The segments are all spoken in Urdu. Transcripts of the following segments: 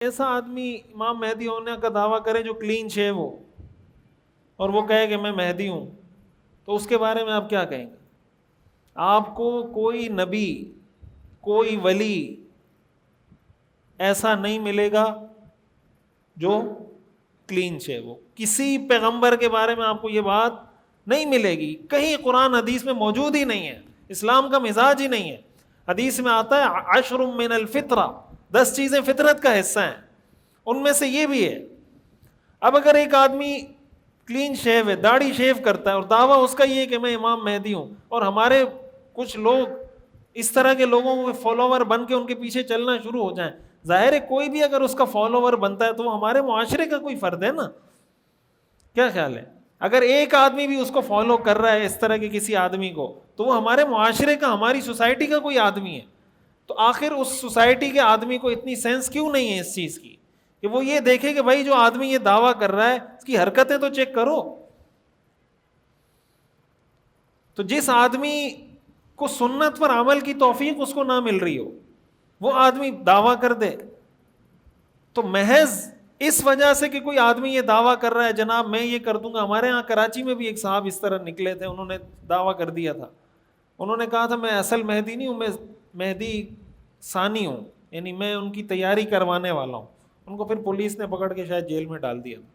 ایسا آدمی امام مہدی ہونے کا دعویٰ کرے جو کلین شیو ہو اور وہ کہے کہ میں مہدی ہوں، تو اس کے بارے میں آپ کیا کہیں گے؟ آپ کو کوئی نبی، کوئی ولی ایسا نہیں ملے گا جو کلین شیو ہو. کسی پیغمبر کے بارے میں آپ کو یہ بات نہیں ملے گی، کہیں قرآن حدیث میں موجود ہی نہیں ہے، اسلام کا مزاج ہی نہیں ہے. حدیث میں آتا ہے 10 من الفطرہ، 10 چیزیں فطرت کا حصہ ہیں، ان میں سے یہ بھی ہے. اب اگر ایک آدمی کلین شیو ہے، داڑھی شیو کرتا ہے اور دعویٰ اس کا یہ ہے کہ میں امام مہدی ہوں، اور ہمارے کچھ لوگ اس طرح کے لوگوں کے فالوور بن کے ان کے پیچھے چلنا شروع ہو جائیں، ظاہر ہے کوئی بھی اگر اس کا فالوور بنتا ہے تو وہ ہمارے معاشرے کا کوئی فرد ہے نا. کیا خیال ہے؟ اگر ایک آدمی بھی اس کو فالو کر رہا ہے اس طرح کے کسی آدمی کو، تو وہ ہمارے معاشرے کا، ہماری سوسائٹی کا کوئی آدمی ہے. تو آخر اس سوسائٹی کے آدمی کو اتنی سینس کیوں نہیں ہے اس چیز کی کہ وہ یہ دیکھے کہ بھائی جو آدمی یہ دعویٰ کر رہا ہے اس کی حرکتیں تو چیک کرو. تو جس آدمی کو سنت پر عمل کی توفیق اس کو نہ مل رہی ہو، وہ آدمی دعویٰ کر دے، تو محض اس وجہ سے کہ کوئی آدمی یہ دعویٰ کر رہا ہے جناب میں یہ کر دوں گا. ہمارے ہاں کراچی میں بھی ایک صاحب اس طرح نکلے تھے، انہوں نے دعویٰ کر دیا تھا، انہوں نے کہا تھا میں اصل مہدی نہیں ہوں، میں مہدی ثانی ہوں، یعنی میں ان کی تیاری کروانے والا ہوں. ان کو پھر پولیس نے پکڑ کے شاید جیل میں ڈال دیا تھا،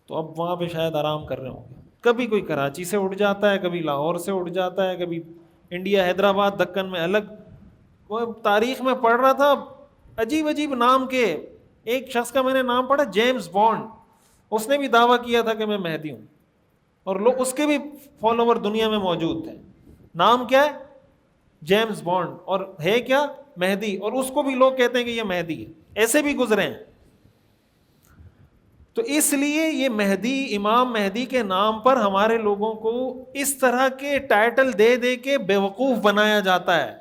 تو اب وہاں پہ شاید آرام کر رہے ہوں گے. کبھی کوئی کراچی سے اٹھ جاتا ہے، کبھی لاہور سے اٹھ جاتا ہے، کبھی انڈیا حیدرآباد دکن میں الگ. وہ تاریخ میں پڑھ رہا تھا عجیب عجیب نام کے، ایک شخص کا میں نے نام پڑھا جیمز بانڈ، اس نے بھی دعویٰ کیا تھا کہ میں مہدی ہوں، اور لوگ اس کے بھی فالوور دنیا میں موجود تھے. نام کیا ہے؟ جیمز بانڈ، اور ہے کیا؟ مہدی، اور اس کو بھی لوگ کہتے ہیں کہ یہ مہدی ہے. ایسے بھی گزرے ہیں. تو اس لیے یہ مہدی، امام مہدی کے نام پر ہمارے لوگوں کو اس طرح کے ٹائٹل دے دے کے بیوقوف بنایا جاتا ہے.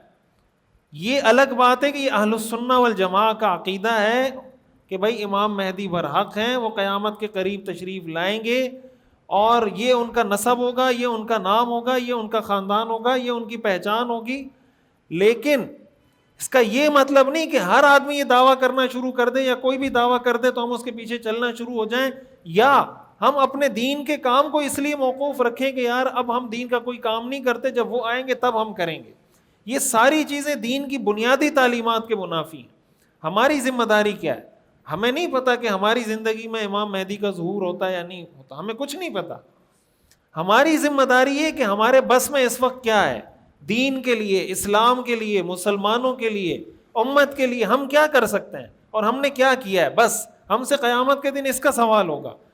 یہ الگ بات ہے کہ یہ اہل السنہ والجماعہ کا عقیدہ ہے کہ بھائی امام مہدی برحق ہیں، وہ قیامت کے قریب تشریف لائیں گے، اور یہ ان کا نسب ہوگا، یہ ان کا نام ہوگا، یہ ان کا خاندان ہوگا، یہ ان کی پہچان ہوگی. لیکن اس کا یہ مطلب نہیں کہ ہر آدمی یہ دعویٰ کرنا شروع کر دے، یا کوئی بھی دعویٰ کر دے تو ہم اس کے پیچھے چلنا شروع ہو جائیں، یا ہم اپنے دین کے کام کو اس لیے موقوف رکھیں کہ یار اب ہم دین کا کوئی کام نہیں کرتے، جب وہ آئیں گے تب ہم کریں گے. یہ ساری چیزیں دین کی بنیادی تعلیمات کے منافی ہیں. ہماری ذمہ داری کیا ہے؟ ہمیں نہیں پتا کہ ہماری زندگی میں امام مہدی کا ظہور ہوتا ہے یا نہیں ہوتا، ہمیں کچھ نہیں پتا. ہماری ذمہ داری یہ کہ ہمارے بس میں اس وقت کیا ہے، دین کے لیے، اسلام کے لیے، مسلمانوں کے لیے، امت کے لیے ہم کیا کر سکتے ہیں اور ہم نے کیا کیا ہے. بس ہم سے قیامت کے دن اس کا سوال ہوگا